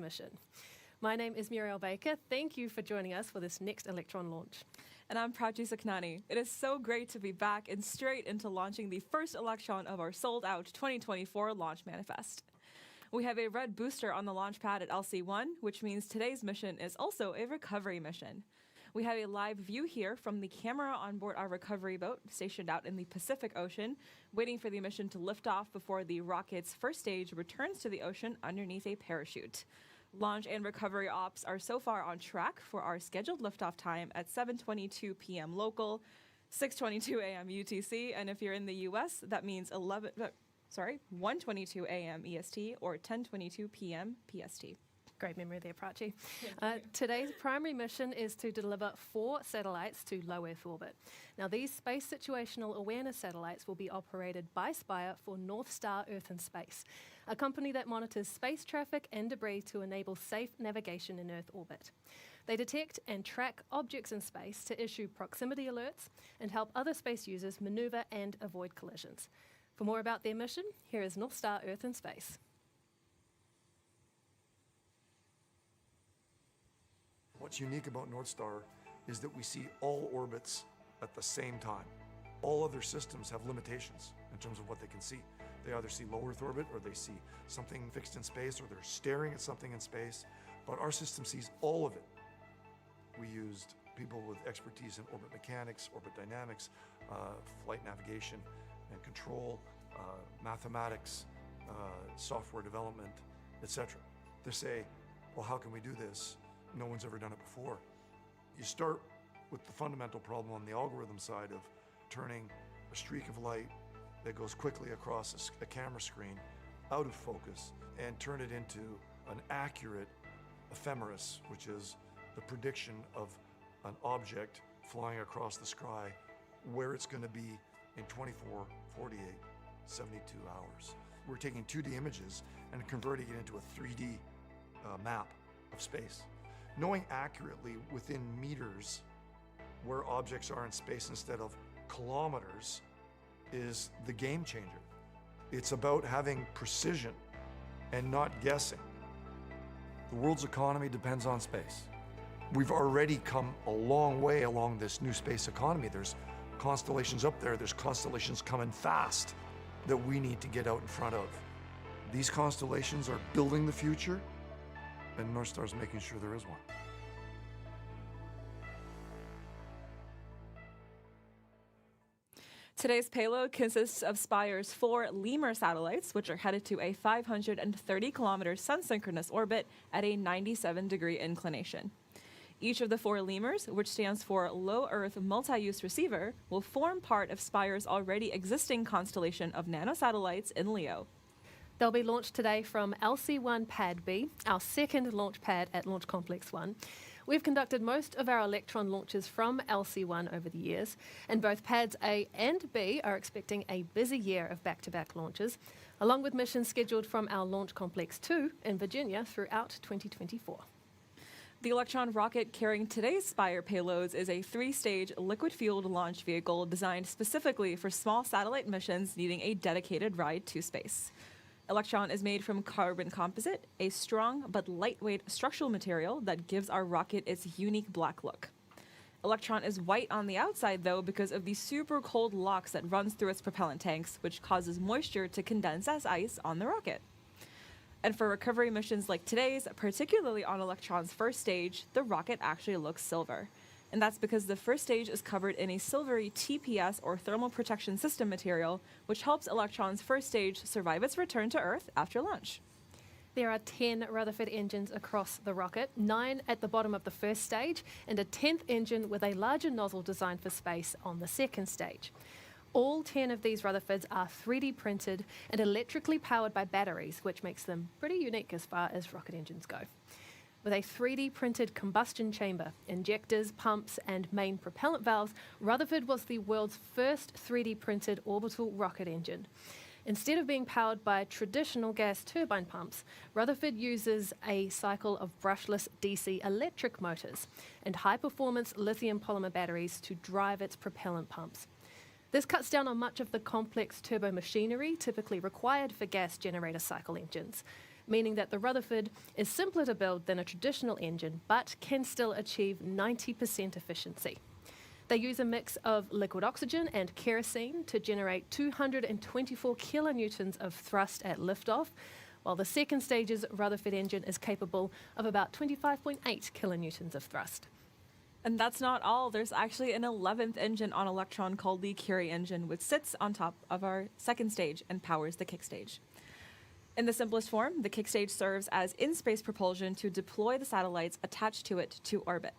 mission. My name is Muriel Baker. Thank you for joining us for this next Electron launch. And I'm Prachi Saknani. It is so great to be back and straight into launching the first Electron of our sold-out 2024 launch manifest. We have a red booster on the launch pad at LC1, which means today's mission is also a recovery mission. We have a live view here from the camera on board our recovery boat stationed out in the Pacific Ocean, waiting for the mission to lift off before the rocket's first stage returns to the ocean underneath a parachute. Launch and recovery ops are so far on track for our scheduled liftoff time at 7:22 p.m. local, 6:22 a.m. UTC, and if you're in the U.S., that means 1:22 a.m. EST or 10:22 p.m. PST. Great memory there, Prachi. Today's primary mission is to deliver 4 satellites to low Earth orbit. Now, these space situational awareness satellites will be operated by Spire for North Star Earth and Space, a company that monitors space traffic and debris to enable safe navigation in Earth orbit. They detect and track objects in space to issue proximity alerts and help other space users maneuver and avoid collisions. For more about their mission, here is North Star Earth and Space. What's unique about North Star is that we see all orbits at the same time. All other systems have limitations in terms of what they can see. They either see low Earth orbit, or they see something fixed in space, or they're staring at something in space, but our system sees all of it. We used people with expertise in orbit mechanics, orbit dynamics, flight navigation and control, mathematics, software development, etc. To say, well, how can we do this? No one's ever done it before. You start with the fundamental problem on the algorithm side of turning a streak of light that goes quickly across a camera screen out of focus and turn it into an accurate ephemeris, which is the prediction of an object flying across the sky, where it's going to be in 24, 48, 72 hours. We're taking 2D images and converting it into a 3D map of space. Knowing accurately within meters where objects are in space instead of kilometers is the game changer. It's about having precision and not guessing. The world's economy depends on space. We've already come a long way along this new space economy. There's constellations up there, there's constellations coming fast that we need to get out in front of. These constellations are building the future, and North Star's making sure there is one. Today's payload consists of Spire's 4 Lemur satellites, which are headed to a 530-kilometer sun-synchronous orbit at a 97-degree inclination. Each of the 4 lemurs, which stands for Low Earth Multi-Use Receiver, will form part of Spire's already existing constellation of nanosatellites in LEO. They'll be launched today from LC1 Pad B, our second launch pad at Launch Complex 1. We've conducted most of our Electron launches from LC1 over the years, and both Pads A and B are expecting a busy year of back-to-back launches, along with missions scheduled from our Launch Complex 2 in Virginia throughout 2024. The Electron rocket carrying today's Spire payloads is a 3-stage liquid-fueled launch vehicle designed specifically for small satellite missions needing a dedicated ride to space. Electron is made from carbon composite, a strong but lightweight structural material that gives our rocket its unique black look. Electron is white on the outside, though, because of the super cold LOX that runs through its propellant tanks, which causes moisture to condense as ice on the rocket. And for recovery missions like today's, particularly on Electron's first stage, the rocket actually looks silver. And that's because the first stage is covered in a silvery TPS, or thermal protection system material, which helps Electron's first stage survive its return to Earth after launch. There are 10 Rutherford engines across the rocket, 9 at the bottom of the first stage, and a 10th engine with a larger nozzle designed for space on the second stage. All 10 of these Rutherfords are 3D printed and electrically powered by batteries, which makes them pretty unique as far as rocket engines go. With a 3D printed combustion chamber, injectors, pumps, and main propellant valves, Rutherford was the world's first 3D printed orbital rocket engine. Instead of being powered by traditional gas turbine pumps, Rutherford uses a cycle of brushless DC electric motors and high-performance lithium polymer batteries to drive its propellant pumps. This cuts down on much of the complex turbo machinery typically required for gas generator cycle engines. meaning that the Rutherford is simpler to build than a traditional engine, but can still achieve 90% efficiency. They use a mix of liquid oxygen and kerosene to generate 224 kilonewtons of thrust at liftoff, while the second stage's Rutherford engine is capable of about 25.8 kilonewtons of thrust. And that's not all. There's actually an 11th engine on Electron called the Curie engine, which sits on top of our second stage and powers the kick stage. In the simplest form, the kick stage serves as in-space propulsion to deploy the satellites attached to it to orbit.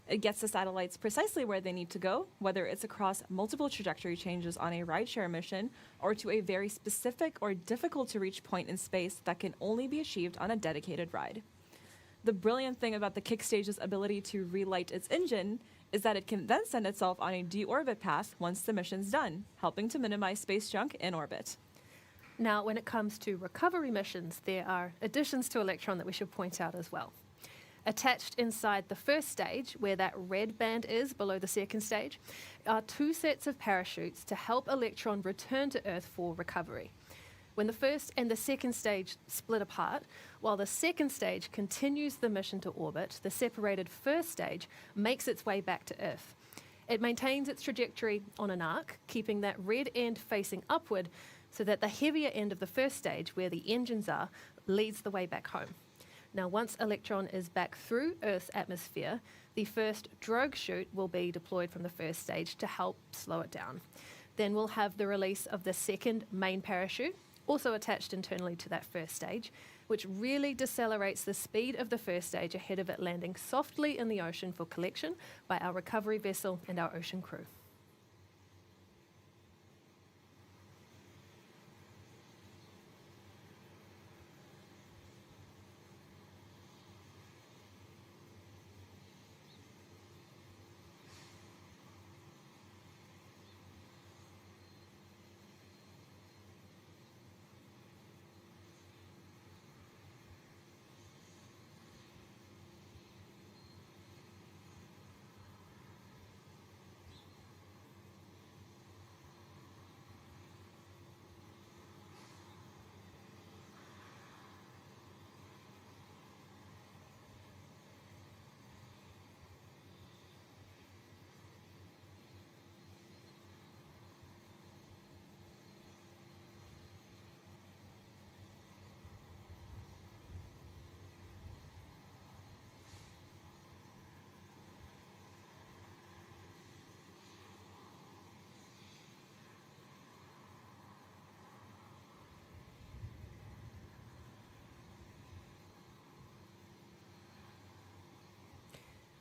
It gets the satellites precisely where they need to go, whether it's across multiple trajectory changes on a rideshare mission or to a very specific or difficult to reach point in space that can only be achieved on a dedicated ride. The brilliant thing about the kick stage's ability to relight its engine is that it can then send itself on a deorbit path once the mission's done, helping to minimize space junk in orbit. Now, when it comes to recovery missions, there are additions to Electron that we should point out as well. Attached inside the first stage, where that red band is below the second stage, are 2 sets of parachutes to help Electron return to Earth for recovery. When the first and the second stage split apart, while the second stage continues the mission to orbit, the separated first stage makes its way back to Earth. It maintains its trajectory on an arc, keeping that red end facing upward so that the heavier end of the first stage, where the engines are, leads the way back home. Now, once Electron is back through Earth's atmosphere, the first drogue chute will be deployed from the first stage to help slow it down. Then we'll have the release of the second main parachute, also attached internally to that first stage, which really decelerates the speed of the first stage ahead of it landing softly in the ocean for collection by our recovery vessel and our ocean crew.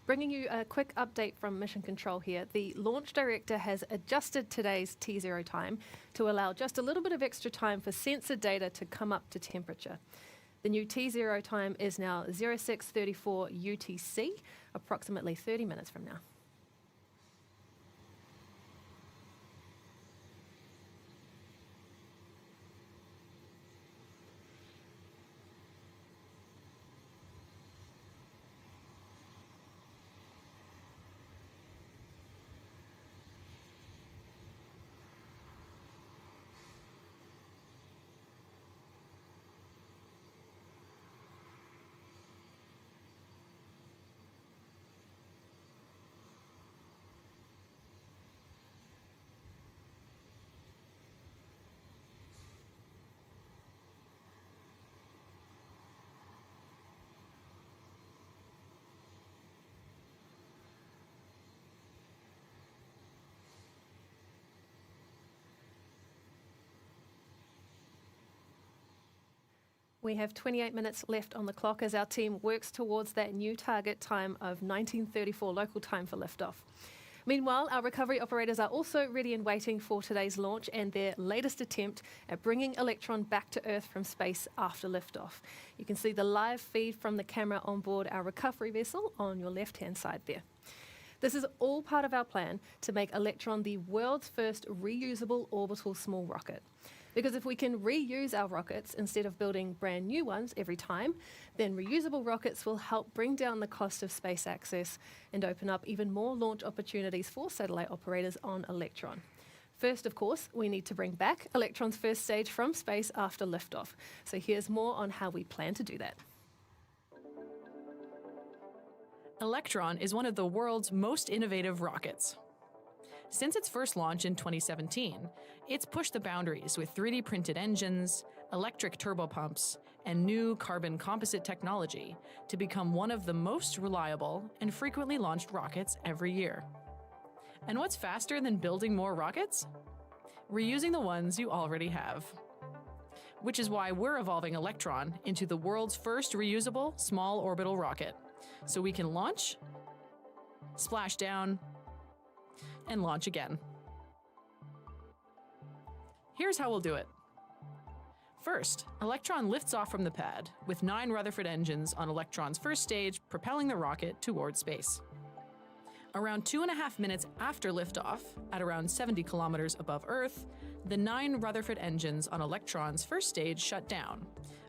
Bringing you a quick update from Mission Control here. The launch director has adjusted today's T0 time to allow just a little bit of extra time for sensor data to come up to temperature. The new T0 time is now 0634 UTC, approximately 30 minutes from now. We have 28 minutes left on the clock as our team works towards that new target time of 1934 local time for liftoff. Meanwhile, our recovery operators are also ready and waiting for today's launch and their latest attempt at bringing Electron back to Earth from space after liftoff. You can see the live feed from the camera on board our recovery vessel on your left-hand side there. This is all part of our plan to make Electron the world's first reusable orbital small rocket. Because if we can reuse our rockets instead of building brand new ones every time, then reusable rockets will help bring down the cost of space access and open up even more launch opportunities for satellite operators on Electron. First, of course, we need to bring back Electron's first stage from space after liftoff. So here's more on how we plan to do that. Electron is one of the world's most innovative rockets. Since its first launch in 2017, it's pushed the boundaries with 3D printed engines, electric turbopumps, and new carbon composite technology to become one of the most reliable and frequently launched rockets every year. And what's faster than building more rockets? Reusing the ones you already have. Which is why we're evolving Electron into the world's first reusable small orbital rocket, so we can launch, splash down, and launch again. Here's how we'll do it. First, Electron lifts off from the pad with 9 Rutherford engines on Electron's first stage propelling the rocket toward space. Around 2.5 minutes after liftoff, at around 70 kilometers above Earth, the 9 Rutherford engines on Electron's first stage shut down,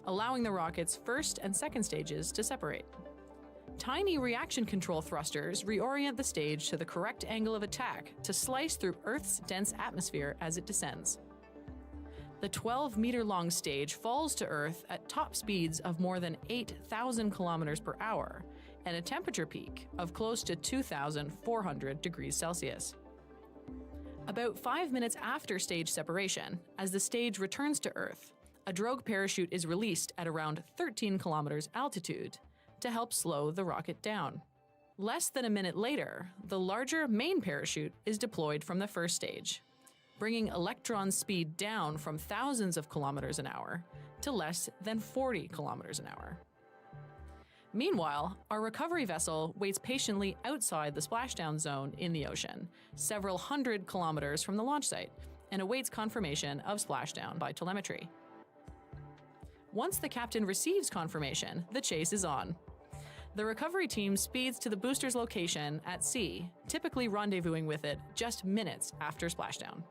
allowing the rocket's first and second stages to separate. Tiny reaction control thrusters reorient the stage to the correct angle of attack to slice through Earth's dense atmosphere as it descends. The 12-meter-long stage falls to Earth at top speeds of more than 8,000 kilometers per hour and a temperature peak of close to 2,400 degrees Celsius. About 5 minutes after stage separation, as the stage returns to Earth, a drogue parachute is released at around 13 kilometers altitude to help slow the rocket down. Less than a minute later, the larger main parachute is deployed from the first stage, bringing Electron's speed down from thousands of kilometers an hour to less than 40 kilometers an hour. Meanwhile, our recovery vessel waits patiently outside the splashdown zone in the ocean, several hundred kilometers from the launch site, and awaits confirmation of splashdown by telemetry. Once the captain receives confirmation, the chase is on. The recovery team speeds to the booster's location at sea, typically rendezvousing with it just minutes after splashdown.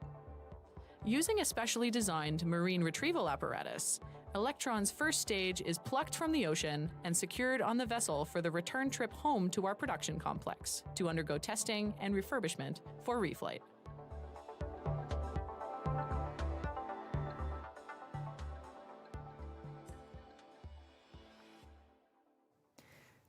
Using a specially designed marine retrieval apparatus, Electron's first stage is plucked from the ocean and secured on the vessel for the return trip home to our production complex to undergo testing and refurbishment for reflight.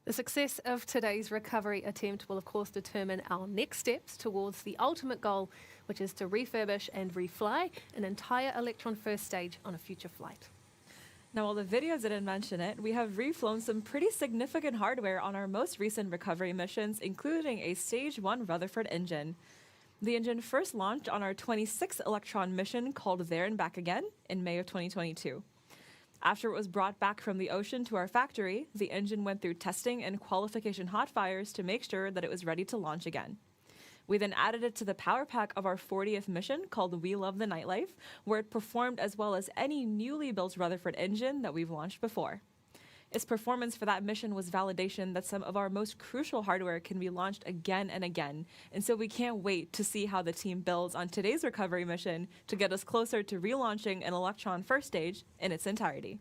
The success of today's recovery attempt will of course determine our next steps towards the ultimate goal, which is to refurbish and refly an entire Electron first stage on a future flight. Now, while the videos didn't mention it, we have reflown some pretty significant hardware on our most recent recovery missions, including a Stage 1 Rutherford engine. The engine first launched on our 26th Electron mission called There and Back Again in May of 2022. After it was brought back from the ocean to our factory, the engine went through testing and qualification hot fires to make sure that it was ready to launch again. We then added it to the power pack of our 40th mission called We Love the Nightlife, where it performed as well as any newly built Rutherford engine that we've launched before. Its performance for that mission was validation that some of our most crucial hardware can be launched again and again, and so we can't wait to see how the team builds on today's recovery mission to get us closer to relaunching an Electron first stage in its entirety.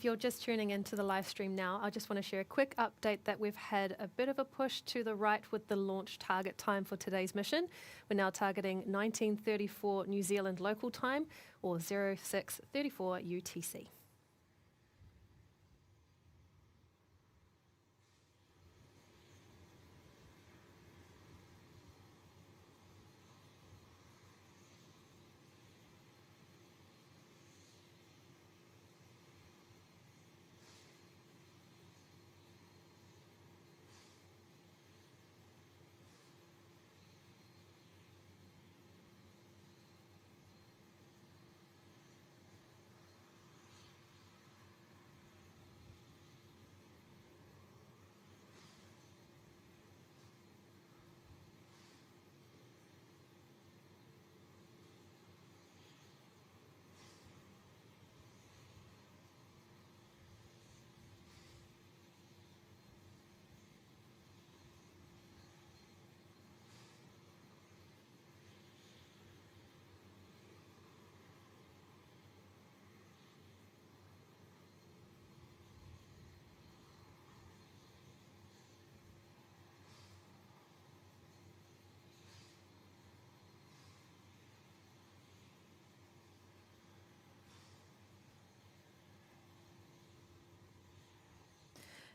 If you're just tuning into the live stream now, I just want to share a quick update that we've had a bit of a push to the right with the launch target time for today's mission. We're now targeting 1934 New Zealand local time or 0634 UTC.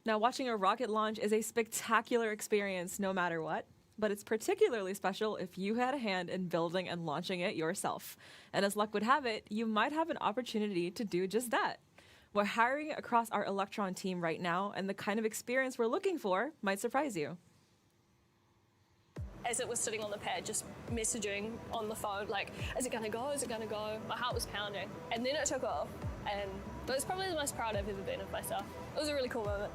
Now, watching a rocket launch is a spectacular experience no matter what, but it's particularly special if you had a hand in building and launching it yourself. And as luck would have it, you might have an opportunity to do just that. We're hiring across our Electron team right now, and the kind of experience we're looking for might surprise you. As it was sitting on the pad, just messaging on the phone, like, is it gonna go, is it gonna go? My heart was pounding. And then it took off, and it was probably the most proud I've ever been of myself. It was a really cool moment.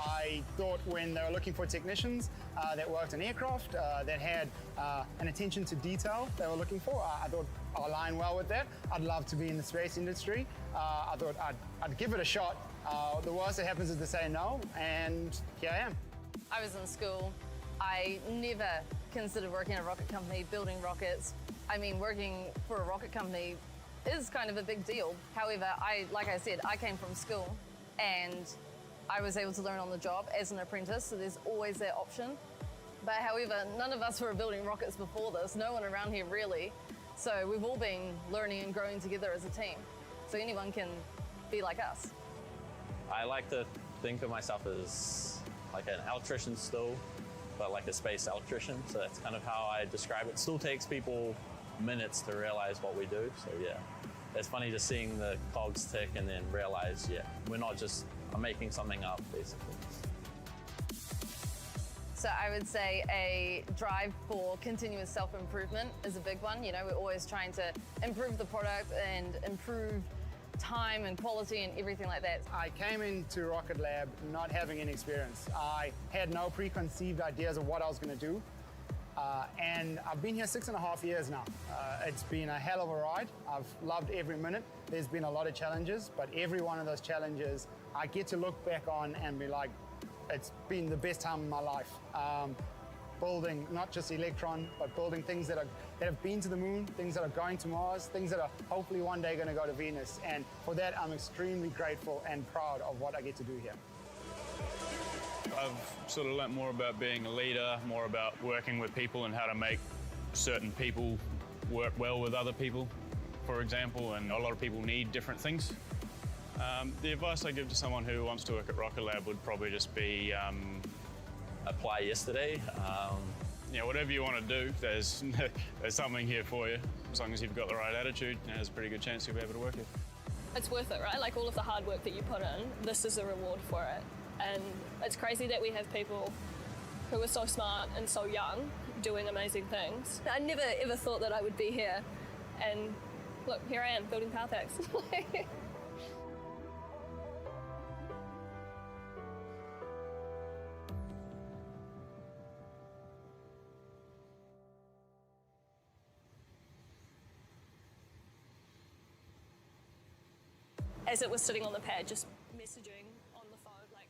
I thought when they were looking for technicians that worked in aircraft, that had an attention to detail they were looking for, I thought I align well with that. I'd love to be in the space industry. I thought I'd give it a shot. The worst that happens is to say no, and here I am. I was in school. I never considered working at a rocket company, building rockets. I mean, working for a rocket company is kind of a big deal. However, like I said, I came from school and I was able to learn on the job as an apprentice, so there's always that option. But however, none of us were building rockets before this, no one around here really. So we've all been learning and growing together as a team. So anyone can be like us. I like to think of myself as like an electrician still, but like a space electrician. So that's kind of how I describe it. It still takes people minutes to realize what we do. So yeah, it's funny just seeing the cogs tick and then realize, yeah, we're not just making something up, basically. So I would say a drive for continuous self-improvement is a big one. You know, we're always trying to improve the product and improve time and quality and everything like that. I came into ROCKETLAB not having any experience. I had no preconceived ideas of what I was going to do. And I've been here 6.5 years now. It's been a hell of a ride. I've loved every minute. There's been a lot of challenges, but every one of those challenges I get to look back on and be like, it's been the best time of my life. Building not just Electron, but building things that have been to the moon, things that are going to Mars, things that are hopefully one day going to go to Venus. And for that, I'm extremely grateful and proud of what I get to do here. I've sort of learnt more about being a leader, more about working with people and how to make certain people work well with other people, for example, and a lot of people need different things. The advice I give to someone who wants to work at ROCKETLAB would probably just be Apply yesterday. whatever you want to do, there's something here for you. As long as you've got the right attitude, there's a pretty good chance you'll be able to work it. It's worth it, right? Like all of the hard work that you put in, this is the reward for it. And it's crazy that we have people who are so smart and so young doing amazing things. I never ever thought that I would be here. And look, here I am building power packs. As it was sitting on the pad, just messaging on the phone, like.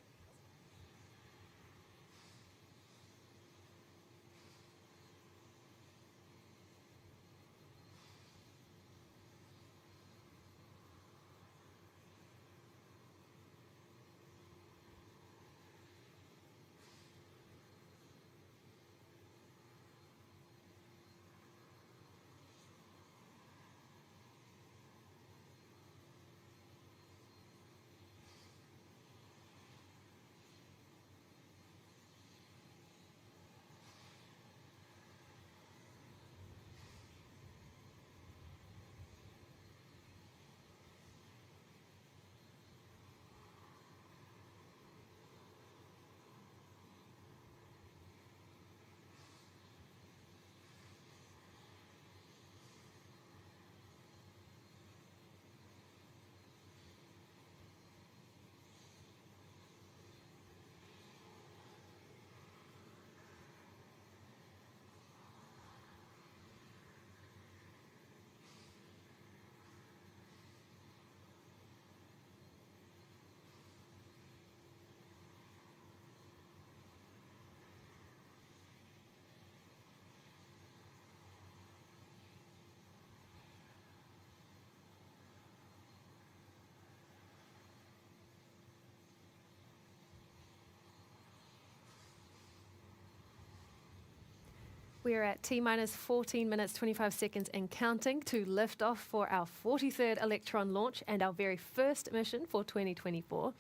We're at T-minus 14 minutes, 25 seconds and counting to lift off for our 43rd Electron launch and our very first mission for 2024.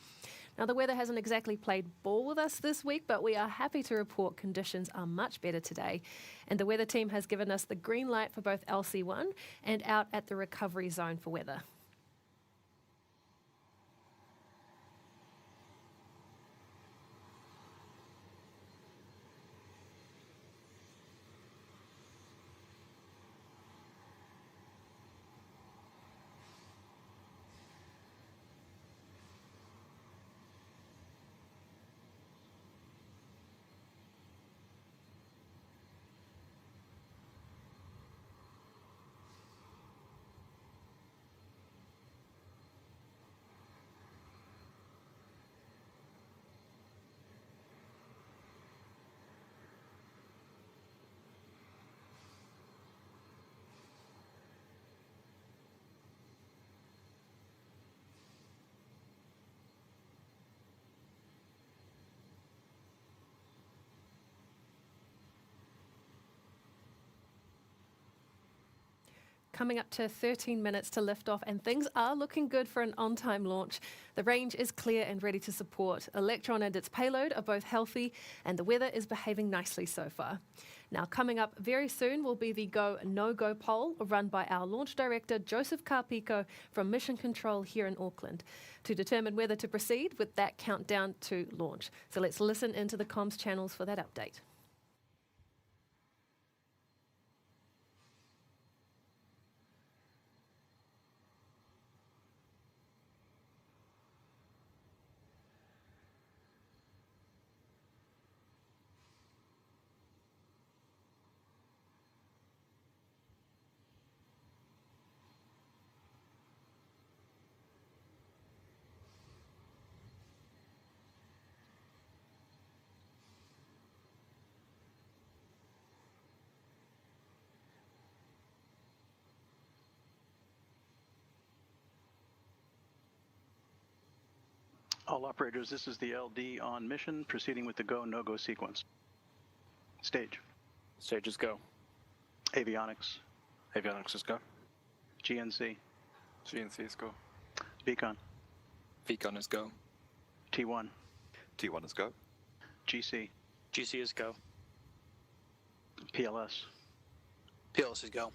Now, the weather hasn't exactly played ball with us this week, but we are happy to report conditions are much better today. And the weather team has given us the green light for both LC1 and out at the recovery zone for weather. Coming up to 13 minutes to lift off, and things are looking good for an on-time launch. The range is clear and ready to support. Electron and its payload are both healthy, and the weather is behaving nicely so far. Now, coming up very soon will be the go, no-go poll run by our launch director, Joseph Carpico, from Mission Control here in Auckland, to determine whether to proceed with that countdown to launch. So let's listen into the comms channels for that update. All operators, this is the LD on mission, proceeding with the go, no-go sequence. Stage. Stage is go. Avionics. Avionics is go. GNC. GNC is go. Beacon. Beacon is go. T1. T1 is go. GC. GC is go. PLS. PLS is go.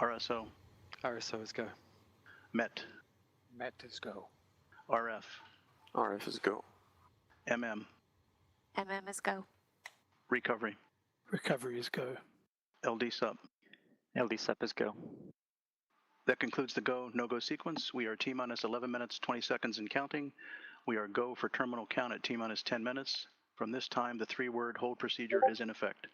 RSO. RSO is go. MET. MET is go. RF. RF is go. MM. MM is go. Recovery. Recovery is go. LD sub. LD sub is go. That concludes the go, no-go sequence. We are T-minus 11 minutes, 20 seconds and counting. We are go for terminal count at T-minus 10 minutes. From this time, the 3-word hold procedure is in effect.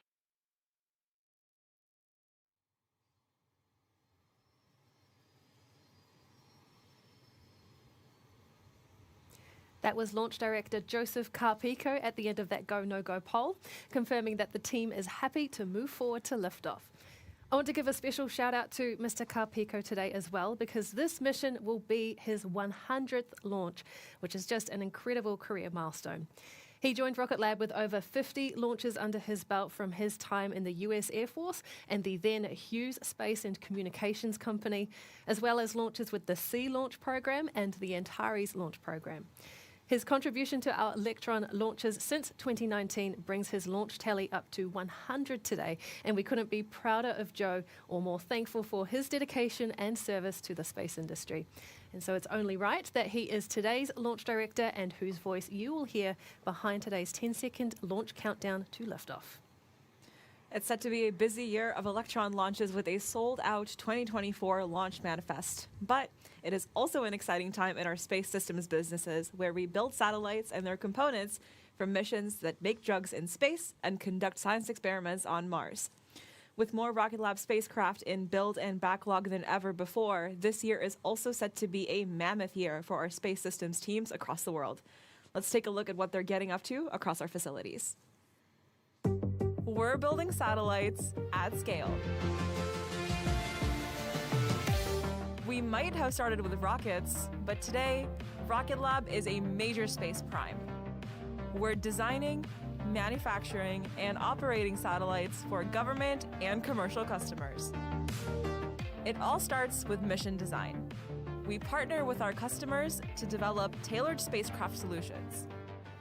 That was Launch Director Joseph Carpico at the end of that go, no-go poll, confirming that the team is happy to move forward to liftoff. I want to give a special shout out to Mr. Carpico today as well, because this mission will be his 100th launch, which is just an incredible career milestone. He joined Rocket Lab with over 50 launches under his belt from his time in the US Air Force and the then Hughes Space and Communications Company, as well as launches with the Sea Launch Program and the Antares Launch Program. His contribution to our Electron launches since 2019 brings his launch tally up to 100 today, and we couldn't be prouder of Joe or more thankful for his dedication and service to the space industry. And so it's only right that he is today's launch director and whose voice you will hear behind today's 10-second launch countdown to liftoff. It's set to be a busy year of Electron launches with a sold-out 2024 launch manifest. But it is also an exciting time in our space systems businesses, where we build satellites and their components for missions that make drugs in space and conduct science experiments on Mars. With more Rocket Lab spacecraft in build and backlog than ever before, this year is also set to be a mammoth year for our space systems teams across the world. Let's take a look at what they're getting up to across our facilities. We're building satellites at scale. We might have started with rockets, but today, Rocket Lab is a major space prime. We're designing, manufacturing, and operating satellites for government and commercial customers. It all starts with mission design. We partner with our customers to develop tailored spacecraft solutions.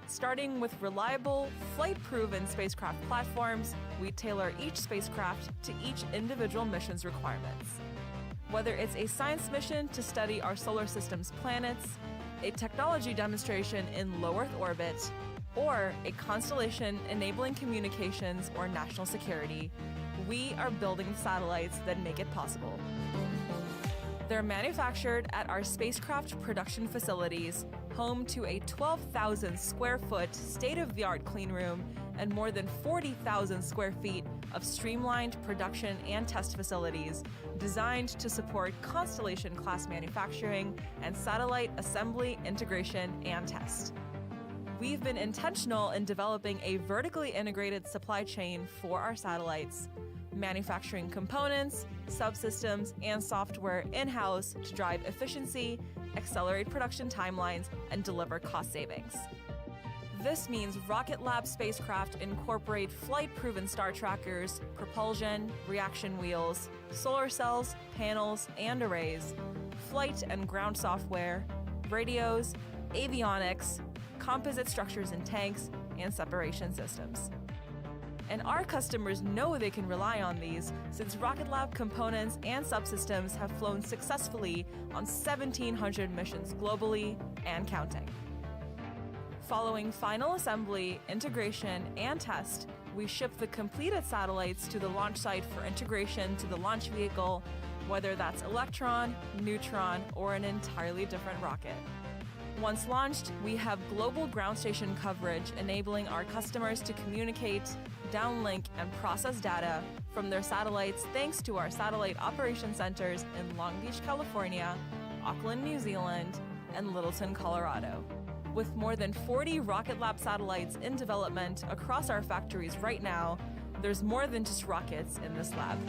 Starting with reliable, flight-proven spacecraft platforms, we tailor each spacecraft to each individual mission's requirements. Whether it's a science mission to study our solar system's planets, a technology demonstration in low Earth orbit, or a constellation enabling communications or national security, we are building the satellites that make it possible. They're manufactured at our spacecraft production facilities, home to a 12,000 square foot state-of-the-art clean room and more than 40,000 square feet of streamlined production and test facilities designed to support constellation-class manufacturing and satellite assembly, integration, and test. We've been intentional in developing a vertically integrated supply chain for our satellites, manufacturing components, subsystems, and software in-house to drive efficiency, accelerate production timelines, and deliver cost savings. This means ROCKETLAB spacecraft incorporate flight-proven star trackers, propulsion, reaction wheels, solar cells, panels, and arrays, flight and ground software, radios, avionics, composite structures and tanks, and separation systems. And our customers know they can rely on these since ROCKETLAB components and subsystems have flown successfully on 1,700 missions globally and counting. Following final assembly, integration, and test, we ship the completed satellites to the launch site for integration to the launch vehicle, whether that's Electron, Neutron, or an entirely different rocket. Once launched, we have global ground station coverage enabling our customers to communicate, downlink, and process data from their satellites thanks to our satellite operation centers in Long Beach, California, Auckland, New Zealand, and Littleton, Colorado. With more than 40 ROCKETLAB satellites in development across our factories right now, there's more than just rockets in this lab.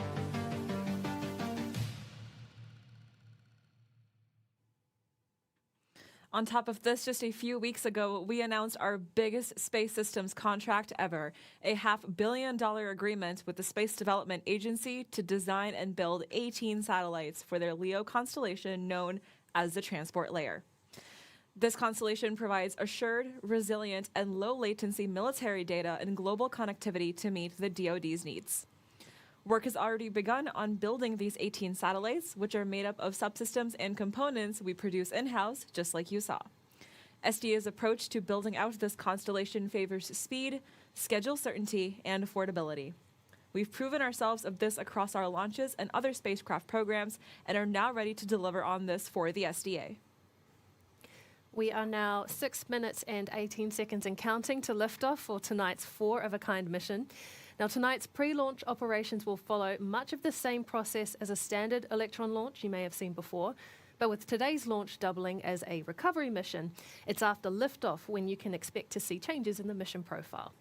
On top of this, just a few weeks ago, we announced our biggest space systems contract ever, a $500 million agreement with the Space Development Agency to design and build 18 satellites for their LEO constellation known as the Transport Layer. This constellation provides assured, resilient, and low-latency military data and global connectivity to meet the DoD's needs. Work has already begun on building these 18 satellites, which are made up of subsystems and components we produce in-house, just like you saw. SDA's approach to building out this constellation favors speed, schedule certainty, and affordability. We've proven ourselves of this across our launches and other spacecraft programs and are now ready to deliver on this for the SDA. We are now 6 minutes and 18 seconds and counting to liftoff for tonight's four-of-a-kind mission. Now, tonight's pre-launch operations will follow much of the same process as a standard Electron launch you may have seen before, but with today's launch doubling as a recovery mission, it's after liftoff when you can expect to see changes in the mission profile.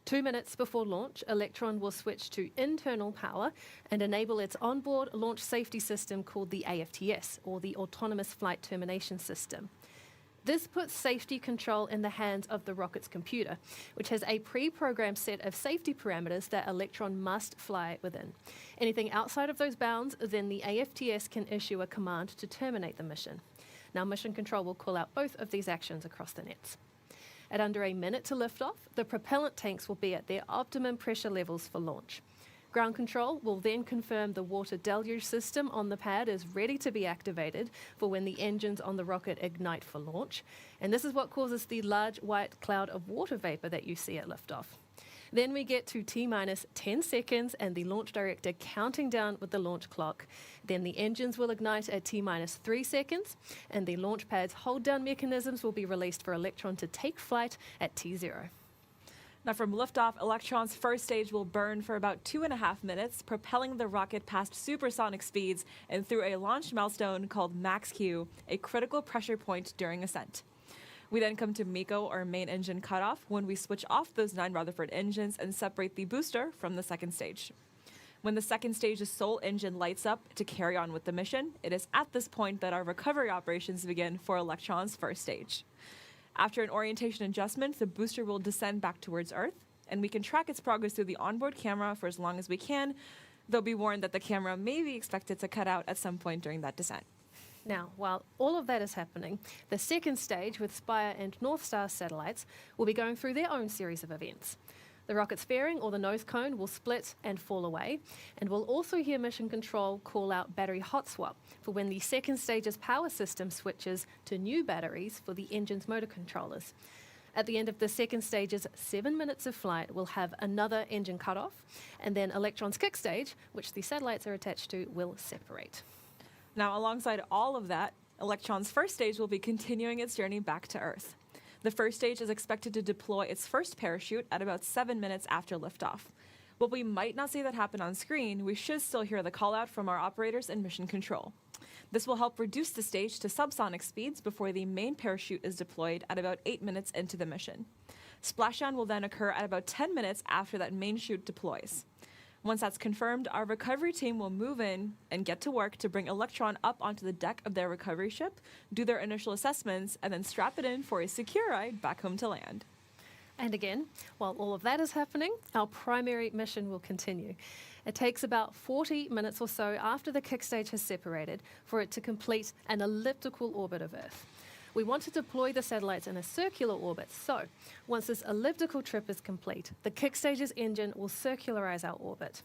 2 minutes before launch, Electron will switch to internal power and enable its onboard launch safety system called the AFTS, or the Autonomous Flight Termination System. This puts safety control in the hands of the rocket's computer, which has a pre-programmed set of safety parameters that Electron must fly within. Anything outside of those bounds, then the AFTS can issue a command to terminate the mission. Now, Mission Control will call out both of these actions across the nets. At under a minute to liftoff, the propellant tanks will be at their optimum pressure levels for launch. Ground control will then confirm the water deluge system on the pad is ready to be activated for when the engines on the rocket ignite for launch. And this is what causes the large white cloud of water vapor that you see at liftoff. Then we get to T-minus 10 seconds and the launch director counting down with the launch clock. Then the engines will ignite at T-minus 3 seconds and the launch pad's hold down mechanisms will be released for Electron to take flight at T0. Now, from liftoff, Electron's first stage will burn for about 2.5 minutes, propelling the rocket past supersonic speeds and through a launch milestone called Max Q, a critical pressure point during ascent. We then come to MECO, or main engine cutoff, when we switch off those 9 Rutherford engines and separate the booster from the second stage. When the second stage's sole engine lights up to carry on with the mission, it is at this point that our recovery operations begin for Electron's first stage. After an orientation adjustment, the booster will descend back towards Earth, and we can track its progress through the onboard camera for as long as we can, though be warned that the camera may be expected to cut out at some point during that descent. Now, while all of that is happening, the second stage with Spire and North Star satellites will be going through their own series of events. The rocket's fairing, or the nose cone, will split and fall away, and we'll also hear Mission Control call out battery hot swap for when the second stage's power system switches to new batteries for the engine's motor controllers. At the end of the second stage's 7 minutes of flight, we'll have another engine cutoff, and then Electron's kick stage, which the satellites are attached to, will separate. Now, alongside all of that, Electron's first stage will be continuing its journey back to Earth. The first stage is expected to deploy its first parachute at about 7 minutes after liftoff. While we might not see that happen on screen, we should still hear the call out from our operators in Mission Control. This will help reduce the stage to subsonic speeds before the main parachute is deployed at about 8 minutes into the mission. Splashdown will then occur at about 10 minutes after that main chute deploys. Once that's confirmed, our recovery team will move in and get to work to bring Electron up onto the deck of their recovery ship, do their initial assessments, and then strap it in for a secure ride back home to land. And again, while all of that is happening, our primary mission will continue. It takes about 40 minutes or so after the kick stage has separated for it to complete an elliptical orbit of Earth. We want to deploy the satellites in a circular orbit, so once this elliptical trip is complete, the kick stage's engine will circularize our orbit.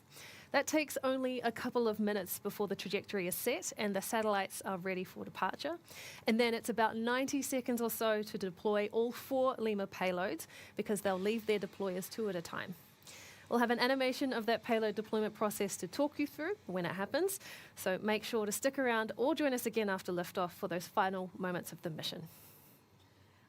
That takes only a couple of minutes before the trajectory is set and the satellites are ready for departure. And then it's about 90 seconds or so to deploy all 4 LEMUR payloads, because they'll leave their deployers 2 at a time. We'll have an animation of that payload deployment process to talk you through when it happens, so make sure to stick around or join us again after liftoff for those final moments of the mission.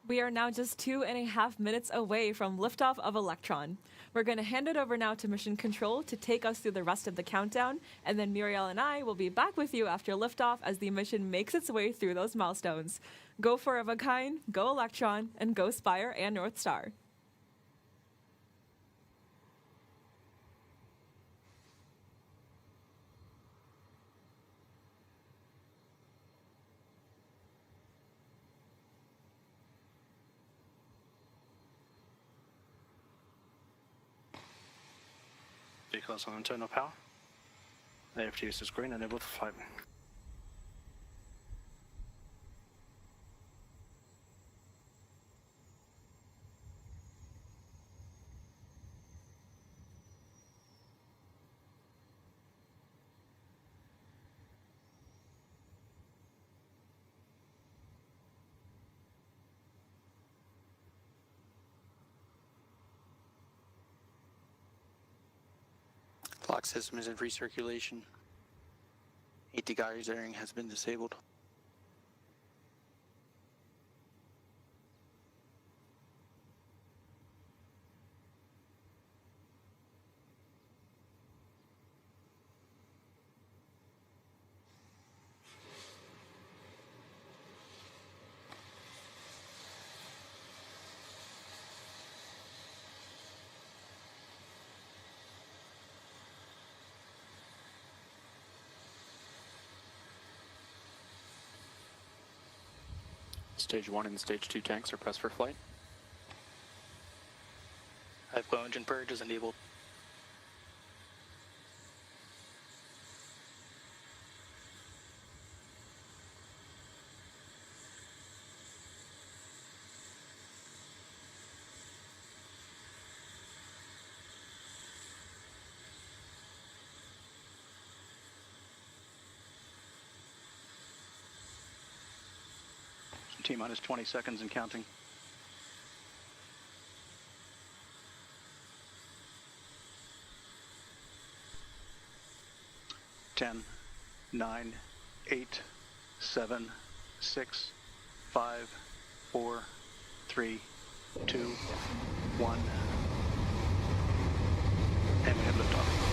We are now just 2.5 minutes away from liftoff of Electron. We're going to hand it over now to Mission Control to take us through the rest of the countdown, and then Muriel and I will be back with you after liftoff as the mission makes its way through those milestones. Go for of a kind, go Electron, and go Spire and North Star. Vehicles on internal power. AFT is green, enable for flight. Lock system is in recirculation. 80 geysering has been disabled. Stage 1 and Stage 2 tanks are pressed for flight. Glow engine purge is enabled. T-minus 20 seconds and counting. 10, 9, 8, 7, 6, 5, 4, 3, 2, 1. And we have liftoff.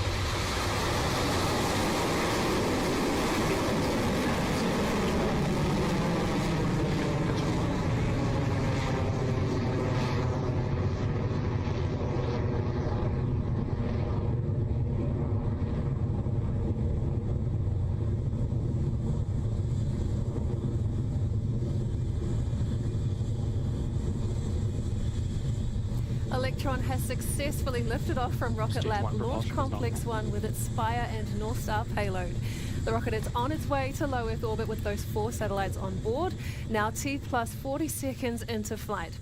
Electron has successfully lifted off from Rocket Stage Lab one Launch propulsion is Complex 1 with its Spire and North Star payload. The rocket is on its way to low Earth orbit with those 4 satellites on board, now T plus 40 seconds into flight.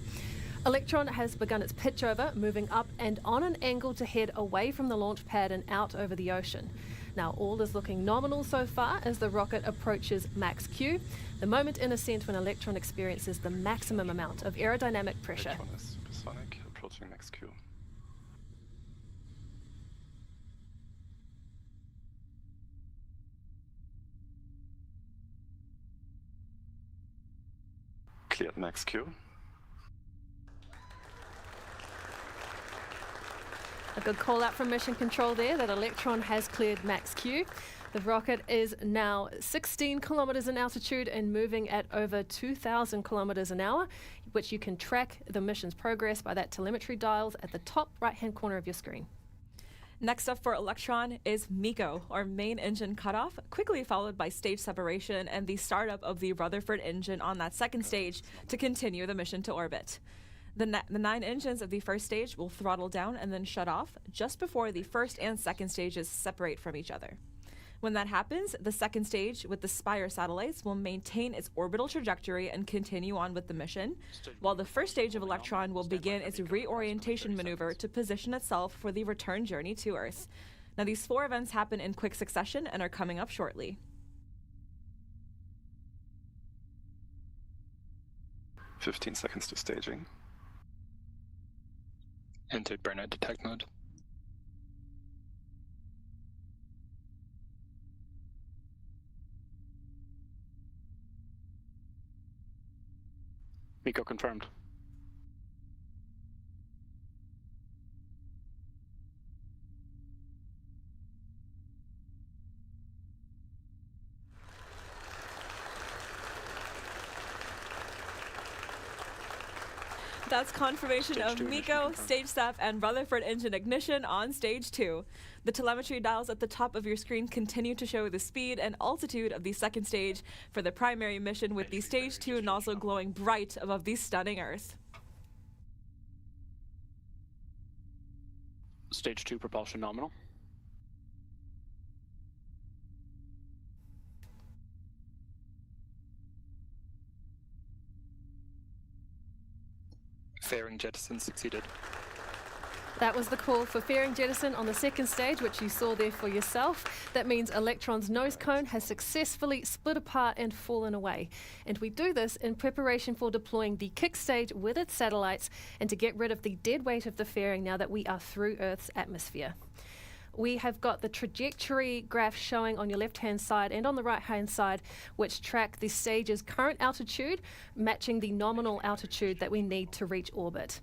Electron has begun its pitch over, moving up and on an angle to head away from the launch pad and out over the ocean. Now all is looking nominal so far as the rocket approaches max Q, the moment in ascent when Electron experiences the maximum amount of aerodynamic pressure. Electron is supersonic, approaching max Q. Cleared max Q. A good call out from Mission Control there that Electron has cleared max Q. The rocket is now 16 kilometers in altitude and moving at over 2,000 kilometers an hour, which you can track the mission's progress by that telemetry dials at the top right-hand corner of your screen. Next up for Electron is MECO, or main engine cutoff, quickly followed by stage separation and the startup of the Rutherford engine on that second stage to continue the mission to orbit. The 9 engines of the first stage will throttle down and then shut off just before the first and second stages separate from each other. When that happens, the second stage with the Spire satellites will maintain its orbital trajectory and continue on with the mission, while the first stage of Electron will begin its reorientation maneuver to position itself for the return journey to Earth. Now, these 4 events happen in quick succession and are coming up shortly. 15 seconds to staging. Entered burnout detect mode. MECO confirmed. That's confirmation of MECO, stage step, and Rutherford engine ignition on stage 2. The telemetry dials at the top of your screen continue to show the speed and altitude of the second stage for the primary mission, with the stage 2 nozzle glowing bright above the stunning Earth. Stage 2 propulsion nominal. Fairing jettison succeeded. That was the call for fairing jettison on the second stage, which you saw there for yourself. That means Electron's nose cone has successfully split apart and fallen away. And we do this in preparation for deploying the kick stage with its satellites and to get rid of the dead weight of the fairing now that we are through Earth's atmosphere. We have got the trajectory graph showing on your left-hand side and on the right-hand side, which track the stage's current altitude, matching the nominal altitude that we need to reach orbit.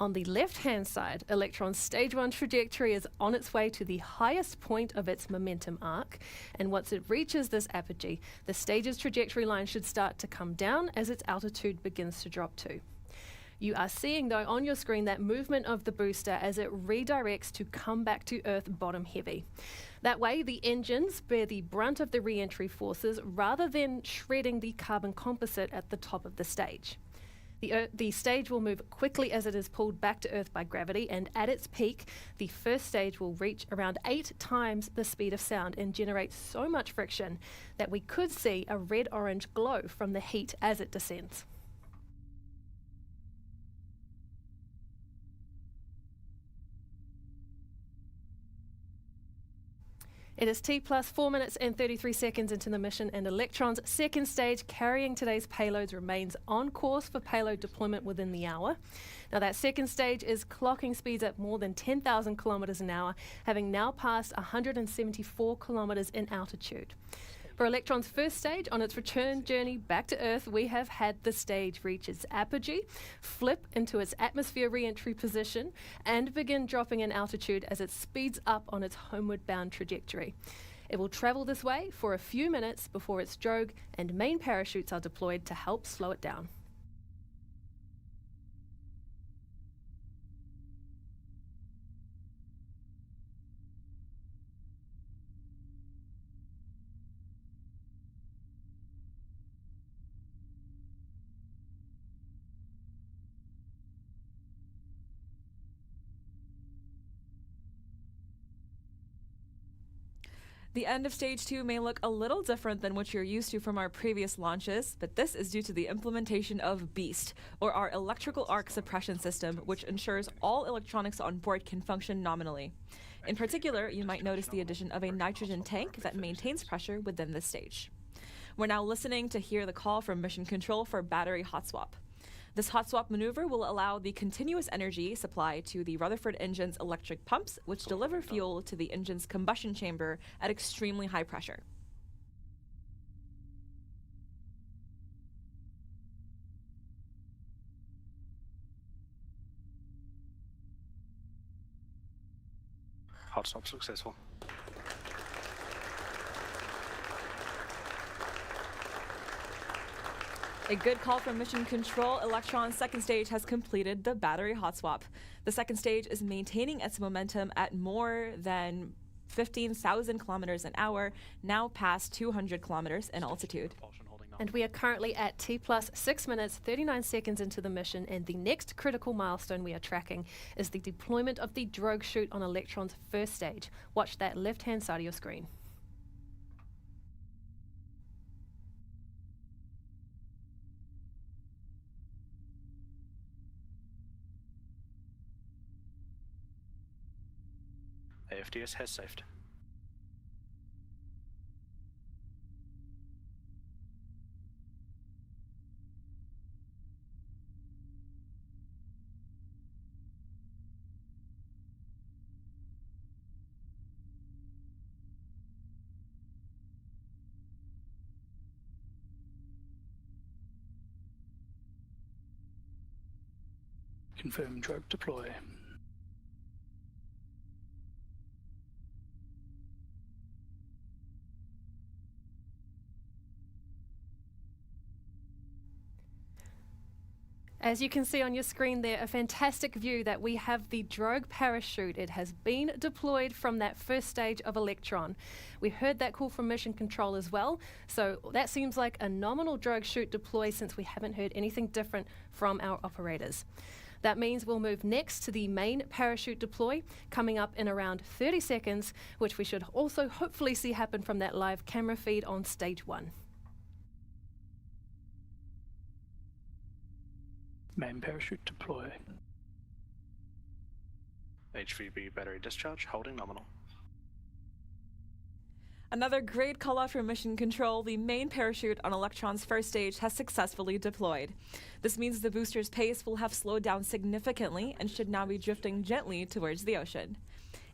On the left-hand side, Electron's stage 1 trajectory is on its way to the highest point of its momentum arc, and once it reaches this apogee, the stage's trajectory line should start to come down as its altitude begins to drop too. You are seeing, though, on your screen that movement of the booster as it redirects to come back to Earth bottom heavy. That way, the engines bear the brunt of the re-entry forces rather than shredding the carbon composite at the top of the stage. The stage will move quickly as it is pulled back to Earth by gravity, and at its peak, the first stage will reach around 8 times the speed of sound and generate so much friction that we could see a red-orange glow from the heat as it descends. It is T plus 4 minutes and 33 seconds into the mission, and Electron's second stage carrying today's payloads remains on course for payload deployment within the hour. Now, that second stage is clocking speeds at more than 10,000 kilometers an hour, having now passed 174 kilometers in altitude. For Electron's first stage on its return journey back to Earth, we have had the stage reach its apogee, flip into its atmosphere re-entry position, and begin dropping in altitude as it speeds up on its homeward bound trajectory. It will travel this way for a few minutes before its drogue and main parachutes are deployed to help slow it down. The end of Stage 2 may look a little different than what you're used to from our previous launches, but this is due to the implementation of BEAST, or our electrical arc suppression system, which ensures all electronics on board can function nominally. In particular, you might notice the addition of a nitrogen tank that maintains pressure within the stage. We're now listening to hear the call from Mission Control for battery hot swap. This hot swap maneuver will allow the continuous energy supply to the Rutherford engine's electric pumps, which deliver fuel to the engine's combustion chamber at extremely high pressure. Hot swap successful. A good call from Mission Control. Electron's second stage has completed the battery hot swap. The second stage is maintaining its momentum at more than 15,000 kilometers an hour, now past 200 kilometers in altitude. And we are currently at T plus 6 minutes, 39 seconds into the mission, and the next critical milestone we are tracking is the deployment of the drogue chute on Electron's first stage. Watch that left-hand side of your screen. AFDS has saved. Confirm drogue deploy. As you can see on your screen there, a fantastic view that we have the drogue parachute. It has been deployed from that first stage of Electron. We heard that call from Mission Control as well, so that seems like a nominal drogue chute deploy since we haven't heard anything different from our operators. That means we'll move next to the main parachute deploy, coming up in around 30 seconds, which we should also hopefully see happen from that live camera feed on stage 1. Main parachute deploy. HVB battery discharge, holding nominal. Another great call out from Mission Control. The main parachute on Electron's first stage has successfully deployed. This means the booster's pace will have slowed down significantly and should now be drifting gently towards the ocean.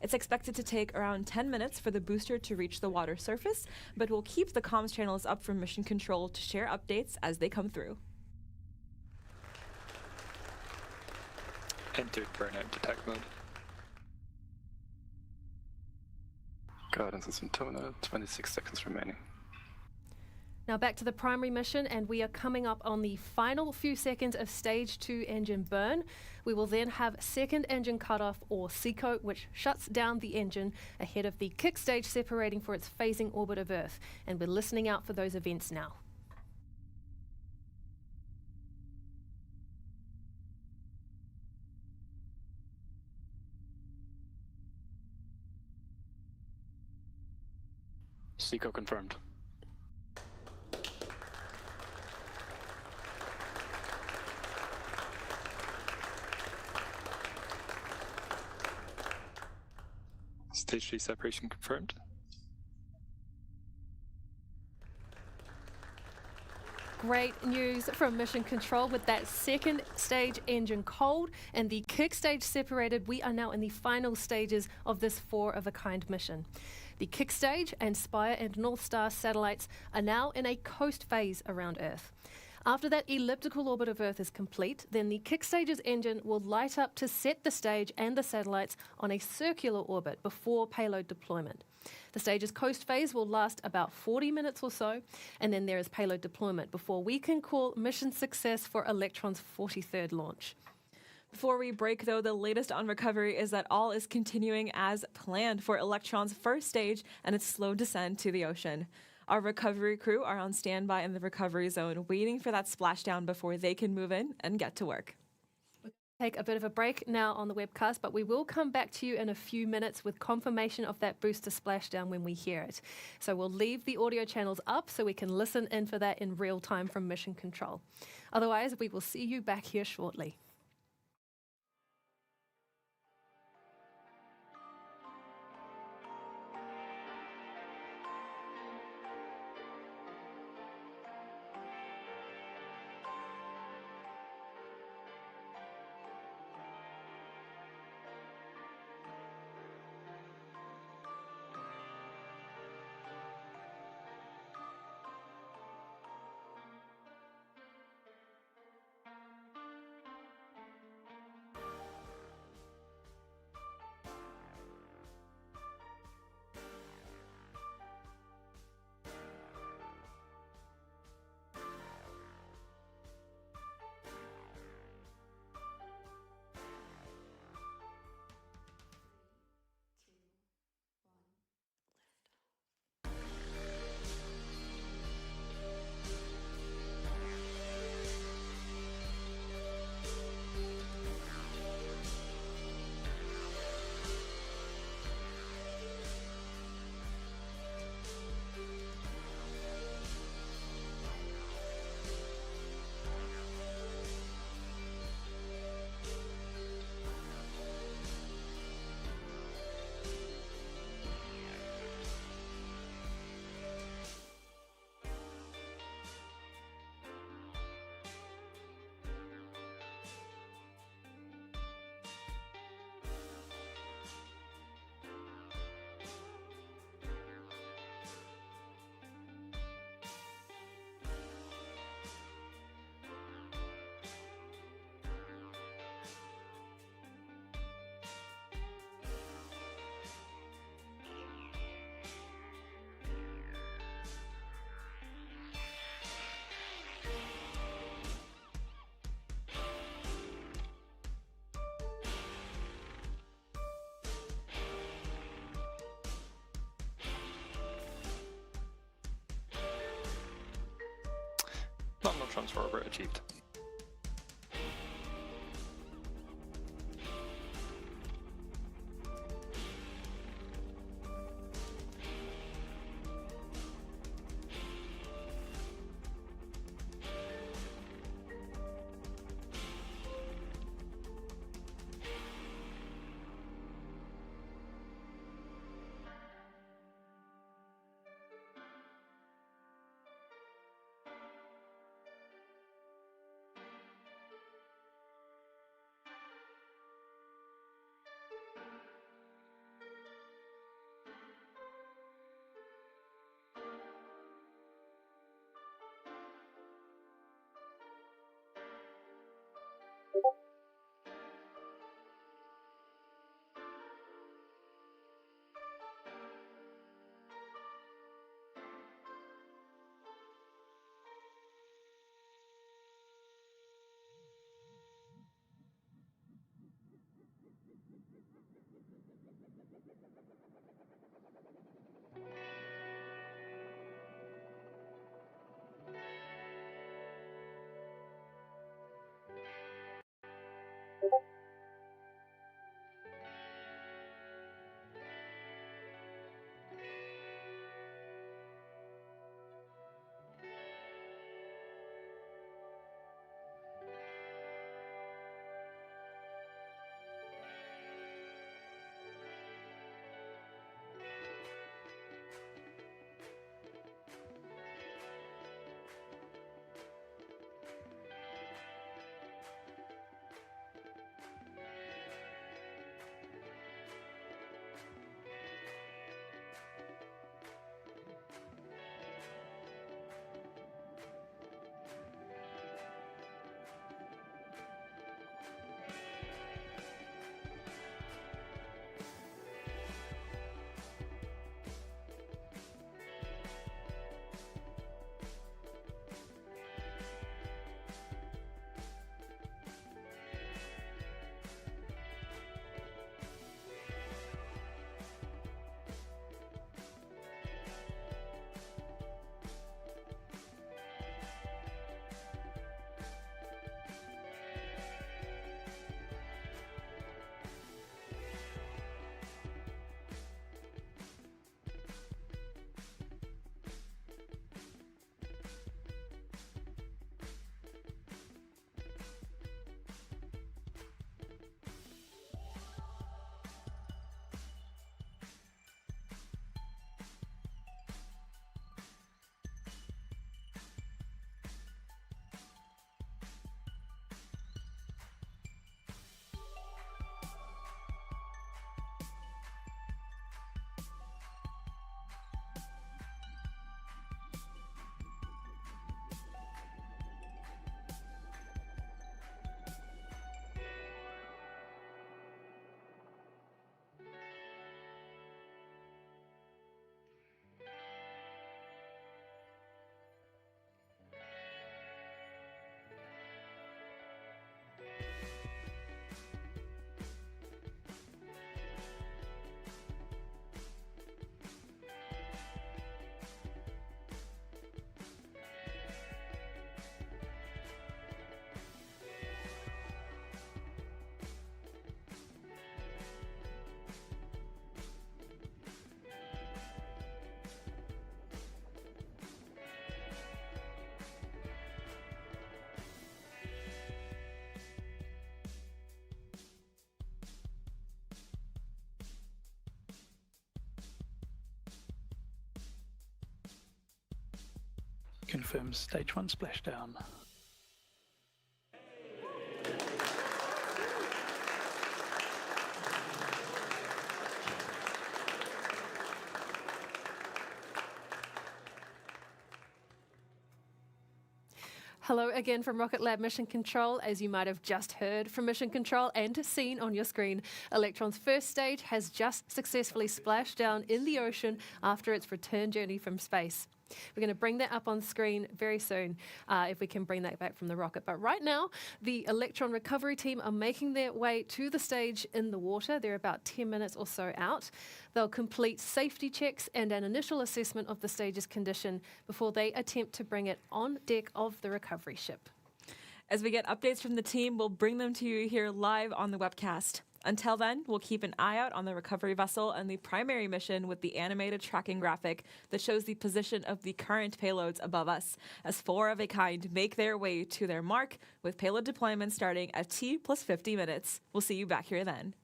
It's expected to take around 10 minutes for the booster to reach the water surface, but we'll keep the comms channels up from Mission Control to share updates as they come through. Entered burnout detect mode. Guidance is in toner, 26 seconds remaining. Now back to the primary mission, and we are coming up on the final few seconds of stage 2 engine burn. We will then have second engine cutoff, or SECO, which shuts down the engine ahead of the kick stage separating for its phasing orbit of Earth. And we're listening out for those events now. SECO confirmed. Stage 3 separation confirmed. Great news from Mission Control with that second stage engine cold and the kick stage separated. We are now in the final stages of this 4-of-a-kind mission. The kick stage and Spire and North Star satellites are now in a coast phase around Earth. After that elliptical orbit of Earth is complete, then the kick stage's engine will light up to set the stage and the satellites on a circular orbit before payload deployment. The stage's coast phase will last about 40 minutes or so, and then there is payload deployment before we can call mission success for Electron's 43rd launch. Before we break, though, the latest on recovery is that all is continuing as planned for Electron's first stage and its slow descent to the ocean. Our recovery crew are on standby in the recovery zone, waiting for that splashdown before they can move in and get to work. Take a bit of a break now on the webcast, but we will come back to you in a few minutes with confirmation of that booster splashdown when we hear it. So we'll leave the audio channels up so we can listen in for that in real time from Mission Control. Otherwise, we will see you back here shortly. Nominal transfer orbit achieved. confirms stage 1 splashdown. Hello again from Rocket Lab Mission Control. As you might have just heard from Mission Control and seen on your screen, Electron's first stage has just successfully splashed down in the ocean after its return journey from space. We're going to bring that up on screen very soon, if we can bring that back from the rocket. But right now, the Electron recovery team are making their way to the stage in the water. They're about 10 minutes or so out. They'll complete safety checks and an initial assessment of the stage's condition before they attempt to bring it on deck of the recovery ship. As we get updates from the team, we'll bring them to you here live on the webcast. Until then, we'll keep an eye out on the recovery vessel and the primary mission with the animated tracking graphic that shows the position of the current payloads above us, as 4 of a kind make their way to their mark, with payload deployment starting at T plus 50 minutes. We'll see you back here then.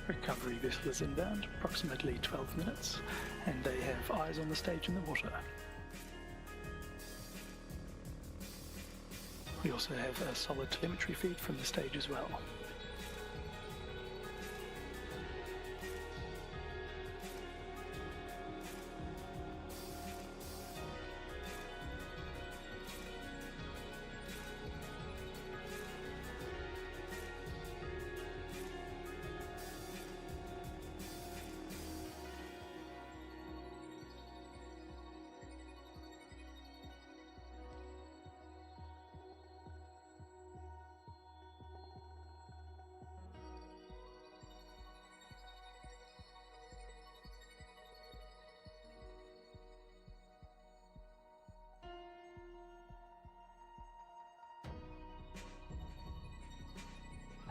Recovery vessel is inbound, approximately 12 minutes, and they have eyes on the stage in the water. We also have a solid telemetry feed from the stage as well.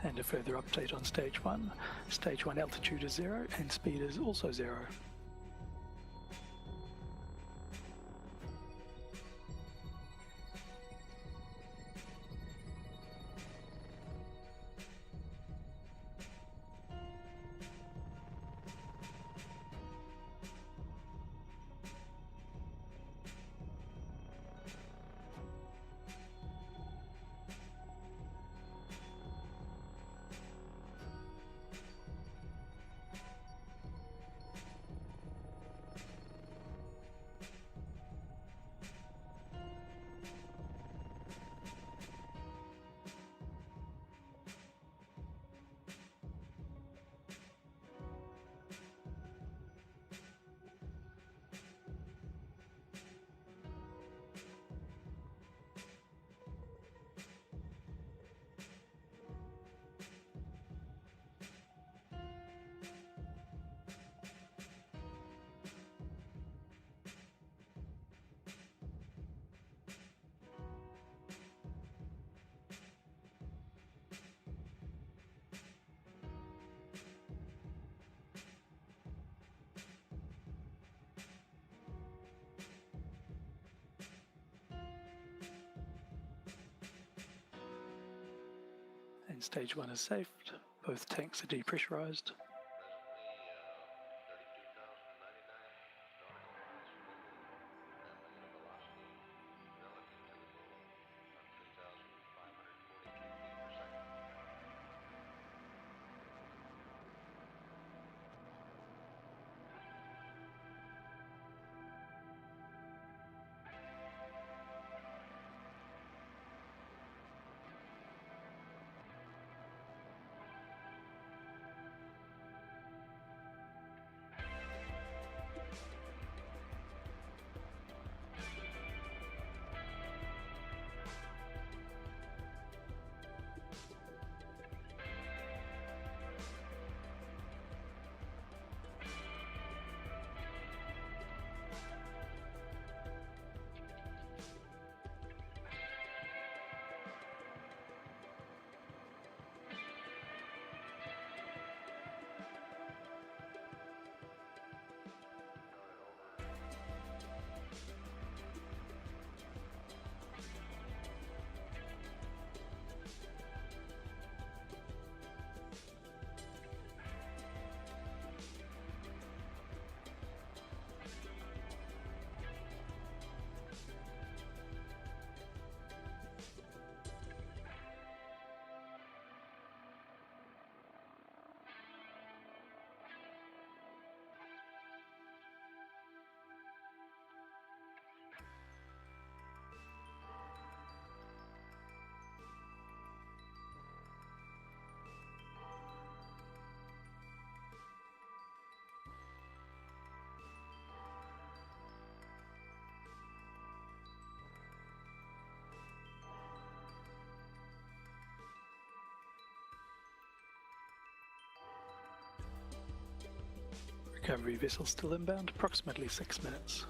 And a further update on stage 1. Stage 1 altitude is 0 and speed is also 0. stage 1 is safe. Both tanks are depressurized. Recovery vessel still inbound, approximately 6 minutes.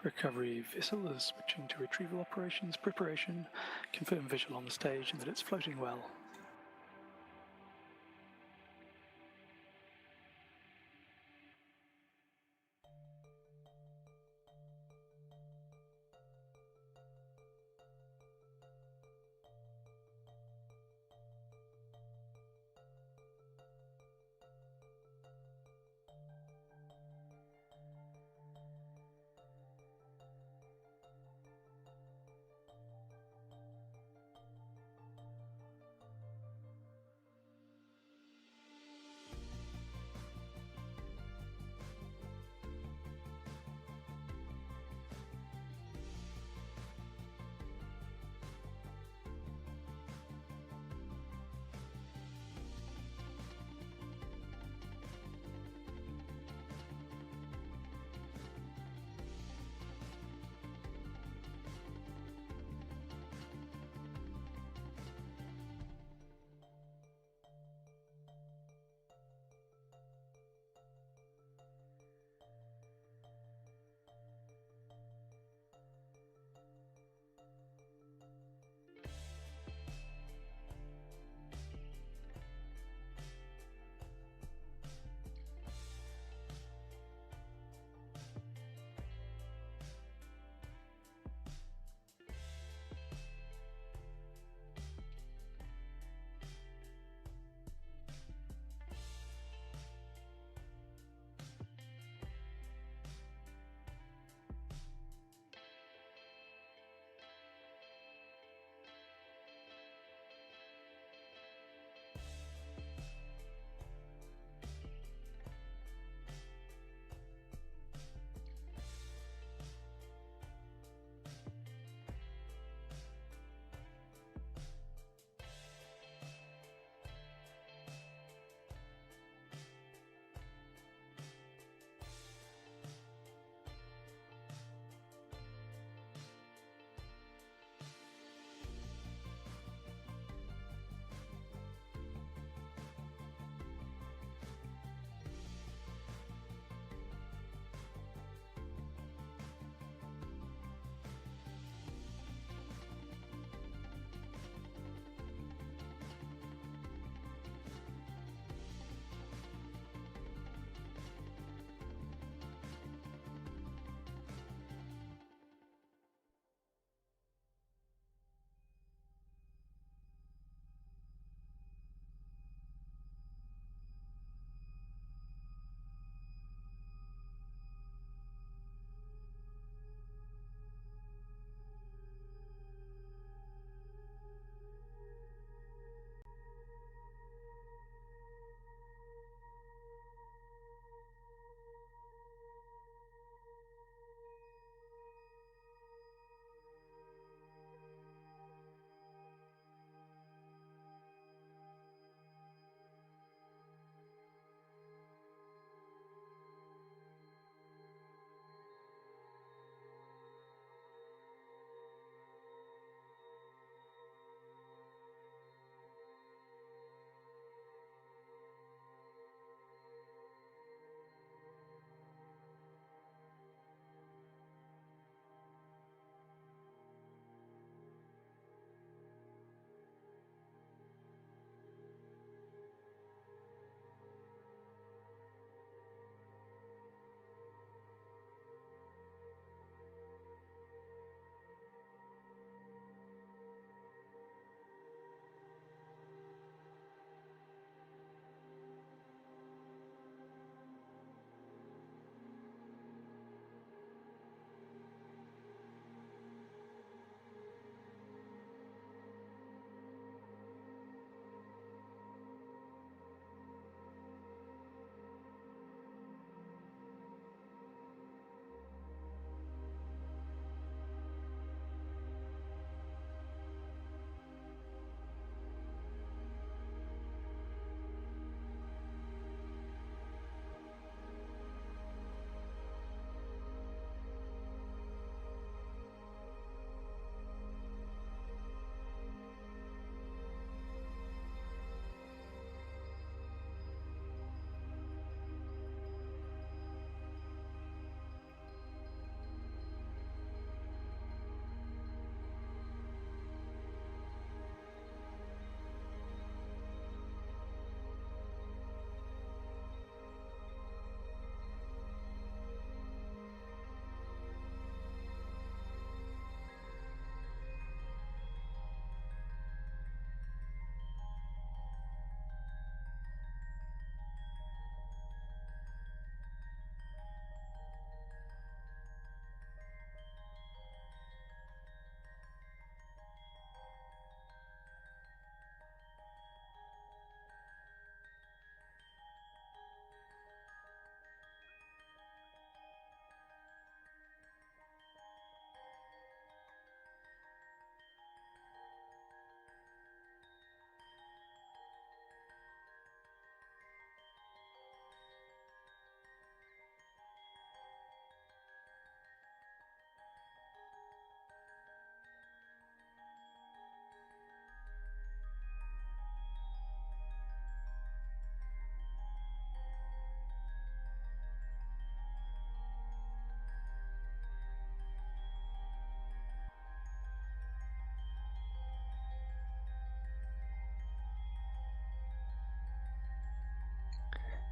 Recovery vessel is switching to retrieval operations preparation. Confirm visual on the stage and that it's floating well.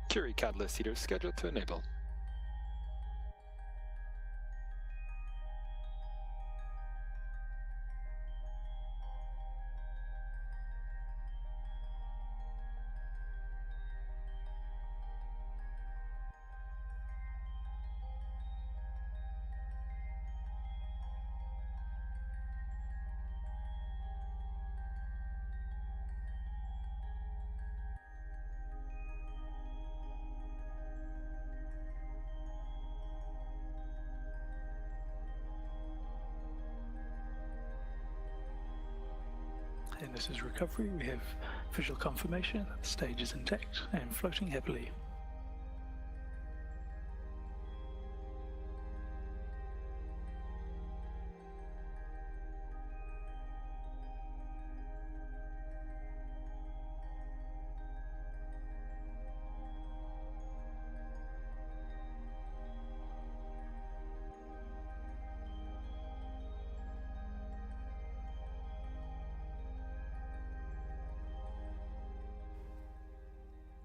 Curie catalyst heater scheduled to enable. And this is recovery. We have visual confirmation that the stage is intact and floating happily.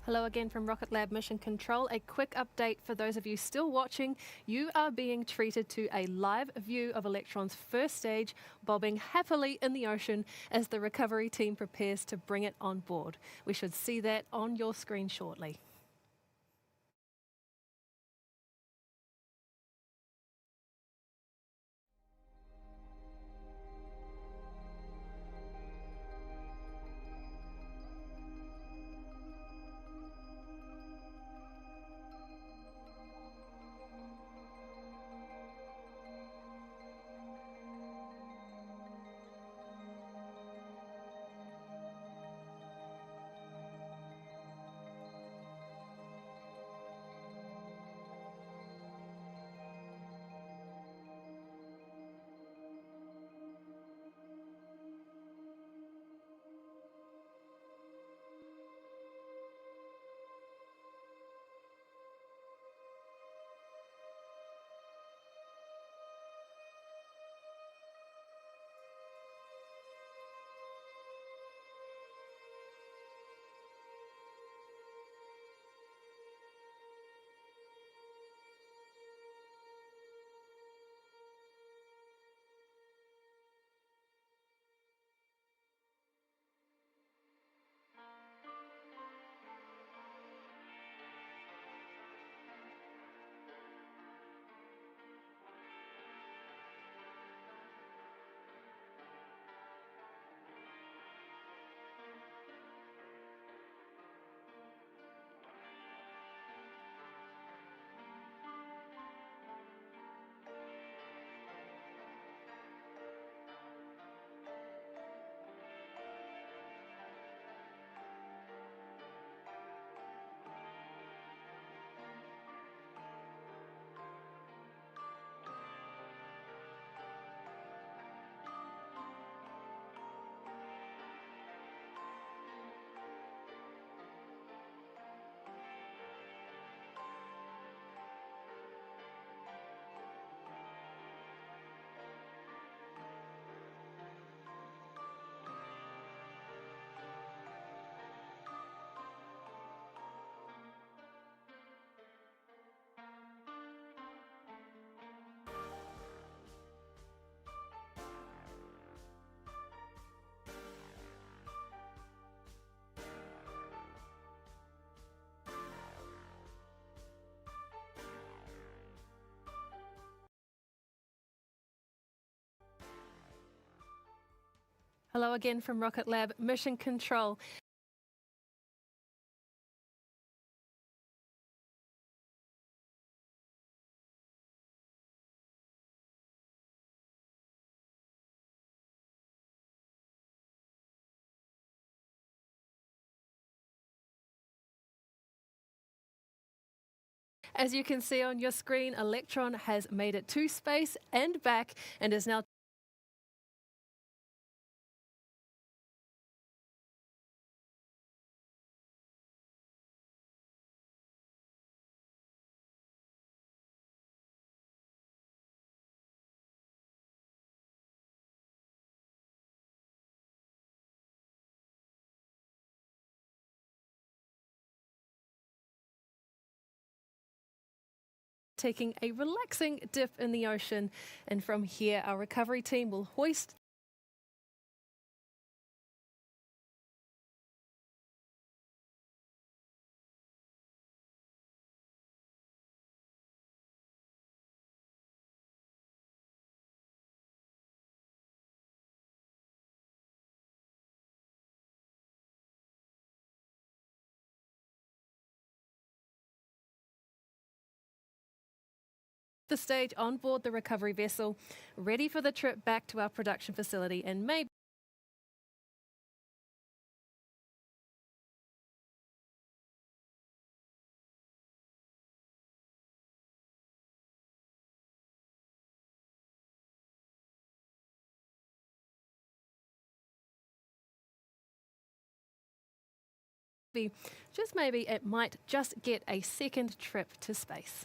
Hello again from Rocket Lab Mission Control. A quick update for those of you still watching. You are being treated to a live view of Electron's first stage, bobbing happily in the ocean as the recovery team prepares to bring it on board. We should see that on your screen shortly. Hello again from Rocket Lab Mission Control. As you can see on your screen, Electron has made it to space and back and is now taking a relaxing dip in the ocean. And from here, our recovery team will hoist the stage on board the recovery vessel, ready for the trip back to our production facility and maybe just maybe it might just get a second trip to space.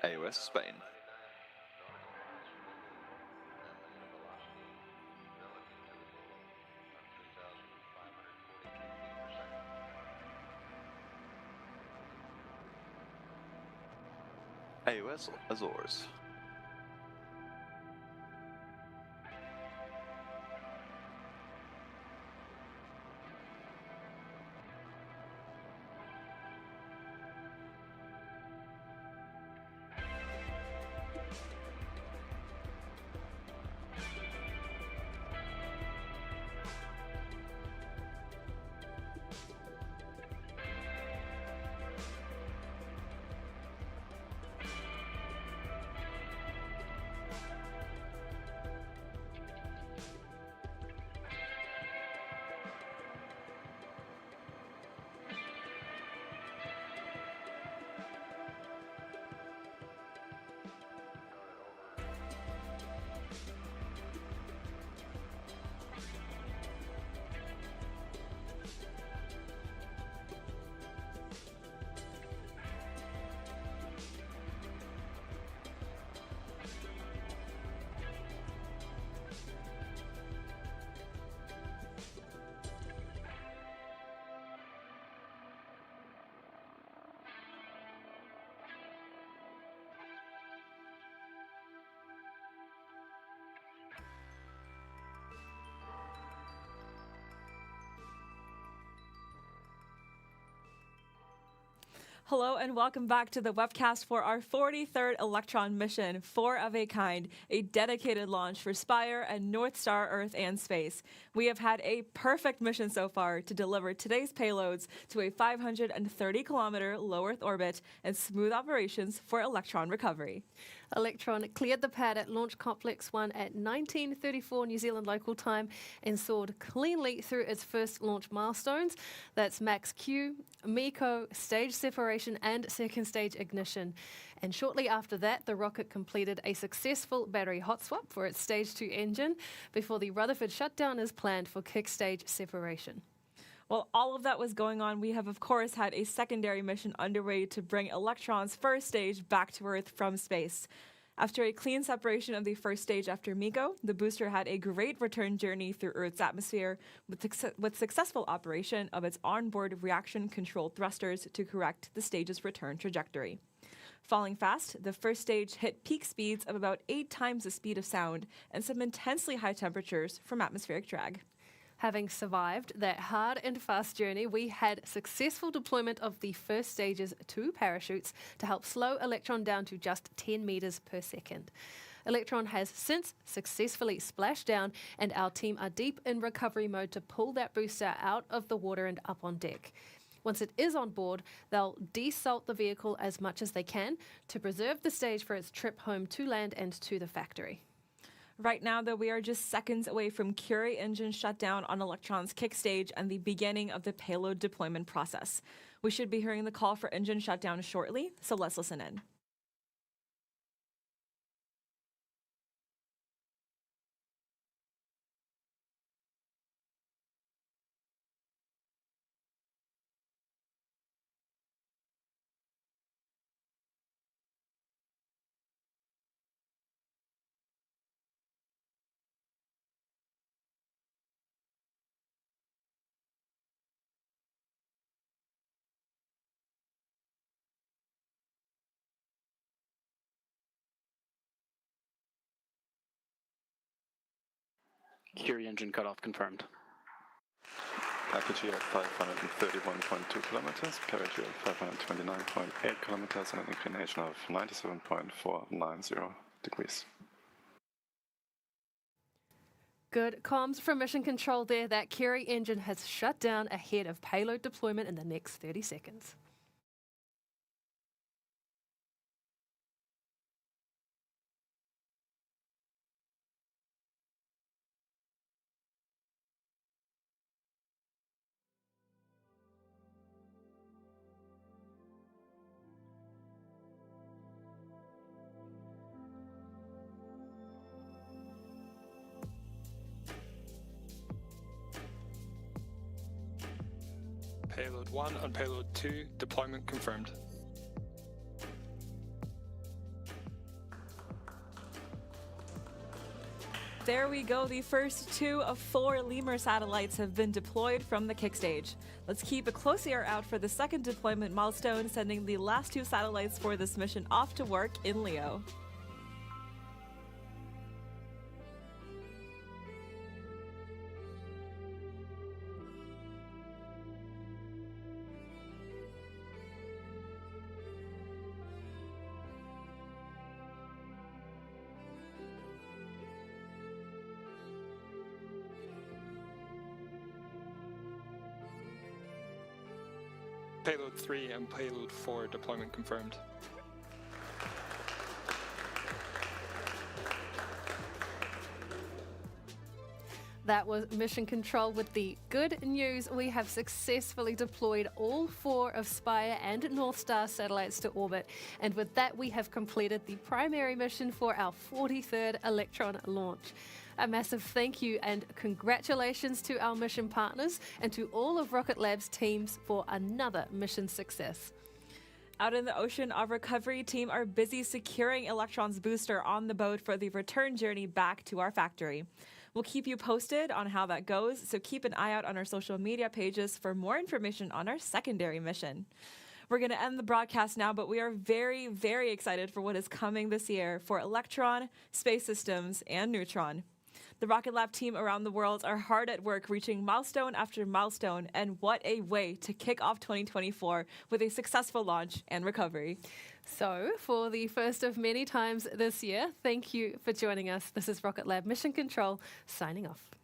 AOS Spain. AOS Azores. Hello and welcome back to the webcast for our 43rd Electron mission, 4 of a kind, a dedicated launch for Spire and North Star Earth and Space. We have had a perfect mission so far to deliver today's payloads to a 530-kilometer low Earth orbit and smooth operations for Electron recovery. Electron cleared the pad at Launch Complex 1 at 19:34 New Zealand local time and soared cleanly through its first launch milestones. That's max Q, MECO, stage separation and second stage ignition. And shortly after that, the rocket completed a successful battery hot swap for its stage 2 engine before the Rutherford shutdown is planned for kick stage separation. While all of that was going on, we have, of course, had a secondary mission underway to bring Electron's first stage back to Earth from space. After a clean separation of the first stage after MECO, the booster had a great return journey through Earth's atmosphere with successful operation of its onboard reaction control thrusters to correct the stage's return trajectory. Falling fast, the first stage hit peak speeds of about 8 times the speed of sound and some intensely high temperatures from atmospheric drag. Having survived that hard and fast journey, we had successful deployment of the first stage's 2 parachutes to help slow Electron down to just 10 meters per second. Electron has since successfully splashed down, and our team are deep in recovery mode to pull that booster out of the water and up on deck. Once it is on board, they'll desalt the vehicle as much as they can to preserve the stage for its trip home to land and to the factory. Right now, though, we are just seconds away from Curie engine shutdown on Electron's kick stage and the beginning of the payload deployment process. We should be hearing the call for engine shutdown shortly, so let's listen in. Curie engine cutoff confirmed. Apogee at 531.2 kilometers, perigee at 529.8 kilometers, and an inclination of 97.490 degrees. Good comms from Mission Control there. That Curie engine has shut down ahead of payload deployment in the next 30 seconds. Payload 1 on Payload 2, deployment confirmed. There we go. The first 2 of 4 Lemur satellites have been deployed from the kick stage. Let's keep a close ear out for the second deployment milestone, sending the last 2 satellites for this mission off to work in Leo. Payload 3 and Payload 4 deployment confirmed. That was Mission Control with the good news. We have successfully deployed all 4 of Spire and North Star satellites to orbit. And with that, we have completed the primary mission for our 43rd Electron launch. A massive thank you and congratulations to our mission partners and to all of Rocket Lab's teams for another mission success. Out in the ocean, our recovery team are busy securing Electron's booster on the boat for the return journey back to our factory. We'll keep you posted on how that goes, so keep an eye out on our social media pages for more information on our secondary mission. We're going to end the broadcast now, but we are very, very excited for what is coming this year for Electron, Space Systems, and Neutron. The Rocket Lab team around the world are hard at work reaching milestone after milestone, and what a way to kick off 2024 with a successful launch and recovery. So, for the first of many times this year, thank you for joining us. This is Rocket Lab Mission Control signing off.